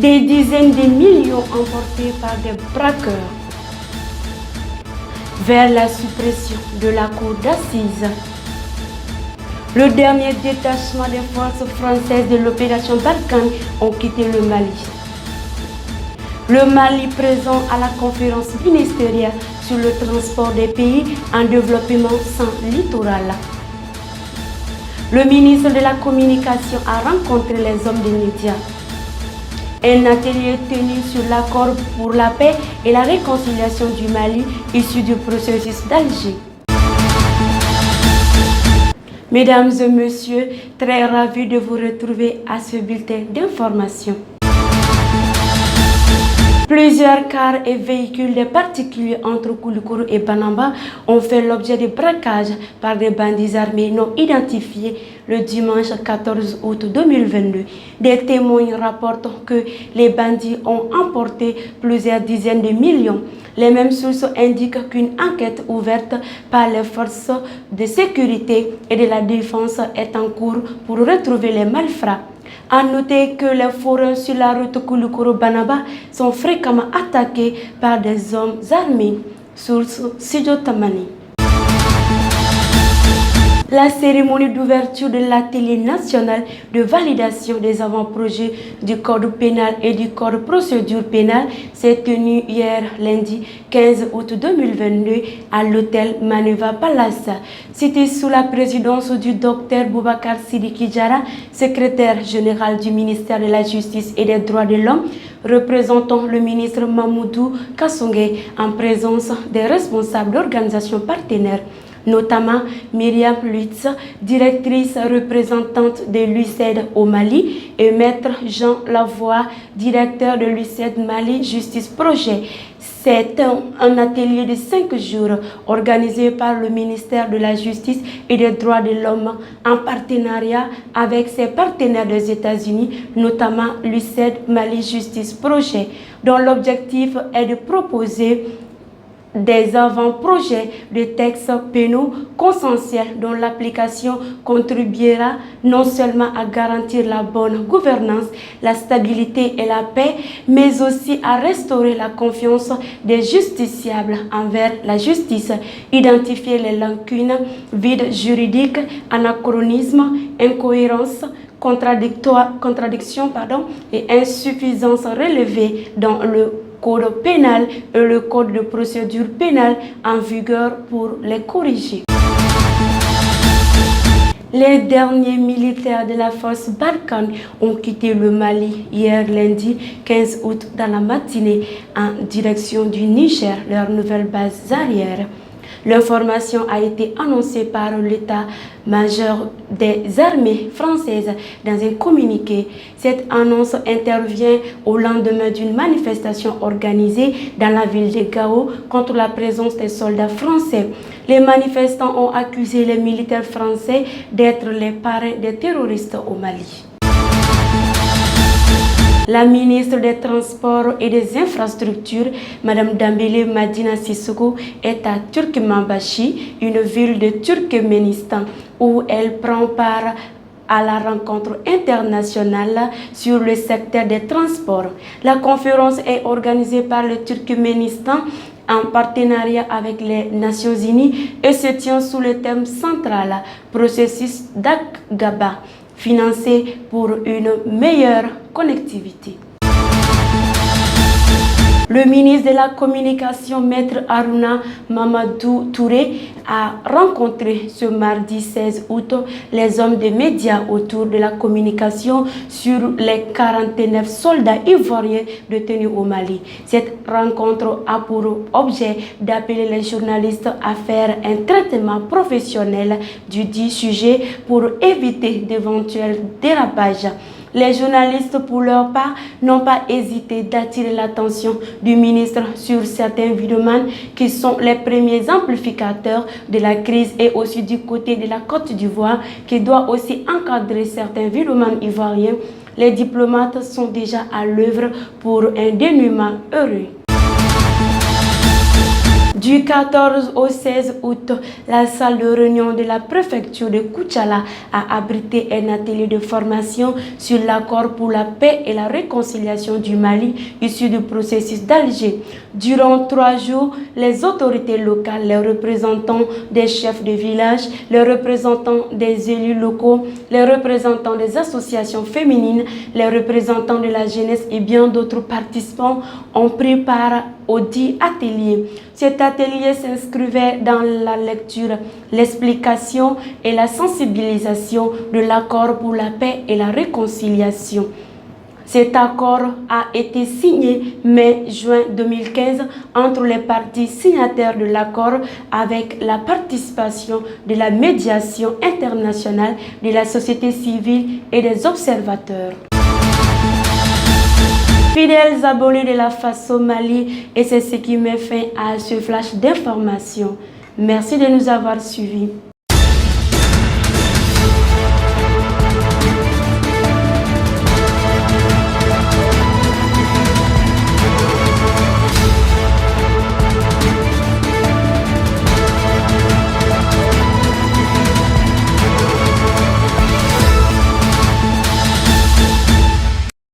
Des dizaines de millions emportés par des braqueurs vers la suppression de la cour d'assises. Le dernier détachement des forces françaises de l'opération Barkhane ont quitté le Mali. Le Mali présent à la conférence ministérielle sur le transport des pays en développement sans littoral. Le ministre de la Communication a rencontré les hommes des médias. Un atelier tenu sur l'accord pour la paix et la réconciliation du Mali issu du processus d'Alger. Mesdames et messieurs, très ravi de vous retrouver à ce bulletin d'information. Plusieurs cars et véhicules des particuliers entre Koulikoro et Banamba ont fait l'objet de braquages par des bandits armés non identifiés le dimanche 14 août 2022. Des témoins rapportent que les bandits ont emporté plusieurs dizaines de millions. Les mêmes sources indiquent qu'une enquête ouverte par les forces de sécurité et de la défense est en cours pour retrouver les malfrats. À noter que les forains sur la route Koulikoro-Banaba sont fréquemment attaqués par des hommes armés. Source Sidio Tamani. La cérémonie d'ouverture de l'atelier national de validation des avant-projets du Code pénal et du Code procédure pénale s'est tenue hier lundi 15 août 2022 à l'hôtel Maneva Palace. C'était sous la présidence du docteur Boubacar Sidiki Diarra, secrétaire général du ministère de la Justice et des Droits de l'Homme, représentant le ministre Mamoudou Kassongé en présence des responsables d'organisations partenaires, notamment Myriam Lutz, directrice représentante de l'UCED au Mali, et Maître Jean Lavoie, directeur de l'UCED Mali Justice Projet. C'est un atelier de 5 jours organisé par le ministère de la Justice et des Droits de l'Homme en partenariat avec ses partenaires des États-Unis, notamment l'UCED Mali Justice Projet, dont l'objectif est de proposer des avant-projets de textes pénaux consensuels dont l'application contribuera non seulement à garantir la bonne gouvernance, la stabilité et la paix, mais aussi à restaurer la confiance des justiciables envers la justice, identifier les lacunes, vides juridiques, anachronismes, incohérences, contradictions et insuffisances relevées dans le Code pénal et le Code de procédure pénale en vigueur pour les corriger. Les derniers militaires de la force Barkhane ont quitté le Mali hier lundi 15 août dans la matinée en direction du Niger, leur nouvelle base arrière. L'information a été annoncée par l'état-major des armées françaises dans un communiqué. Cette annonce intervient au lendemain d'une manifestation organisée dans la ville de Gao contre la présence des soldats français. Les manifestants ont accusé les militaires français d'être les parrains des terroristes au Mali. La ministre des Transports et des Infrastructures, Mme Dambélé Madina Sissoko, est à Turkmenbashi, une ville de Turkménistan, où elle prend part à la rencontre internationale sur le secteur des transports. La conférence est organisée par le Turkménistan en partenariat avec les Nations Unies et se tient sous le thème central « Processus d'Aqaba », financé pour une meilleure connectivité. Le ministre de la Communication, Maître Aruna Mamadou Touré, a rencontré ce mardi 16 août les hommes des médias autour de la communication sur les 49 soldats ivoiriens détenus au Mali. Cette rencontre a pour objet d'appeler les journalistes à faire un traitement professionnel du dit sujet pour éviter d'éventuels dérapages. Les journalistes, pour leur part, n'ont pas hésité d'attirer l'attention du ministre sur certains vidéomans qui sont les premiers amplificateurs de la crise, et aussi du côté de la Côte d'Ivoire qui doit aussi encadrer certains vidéomans ivoiriens. Les diplomates sont déjà à l'œuvre pour un dénouement heureux. Du 14 au 16 août, la salle de réunion de la préfecture de Koutchala a abrité un atelier de formation sur l'accord pour la paix et la réconciliation du Mali issu du processus d'Alger. Durant 3 jours, les autorités locales, les représentants des chefs de village, les représentants des élus locaux, les représentants des associations féminines, les représentants de la jeunesse et bien d'autres participants ont pris part au dit atelier. Cet atelier s'inscrivait dans la lecture, l'explication et la sensibilisation de l'accord pour la paix et la réconciliation. Cet accord a été signé mai-juin 2015 entre les parties signataires de l'accord avec la participation de la médiation internationale de la société civile et des observateurs. Fidèles abonnés de la FASO Mali, et c'est ce qui met fin à ce flash d'information. Merci de nous avoir suivis.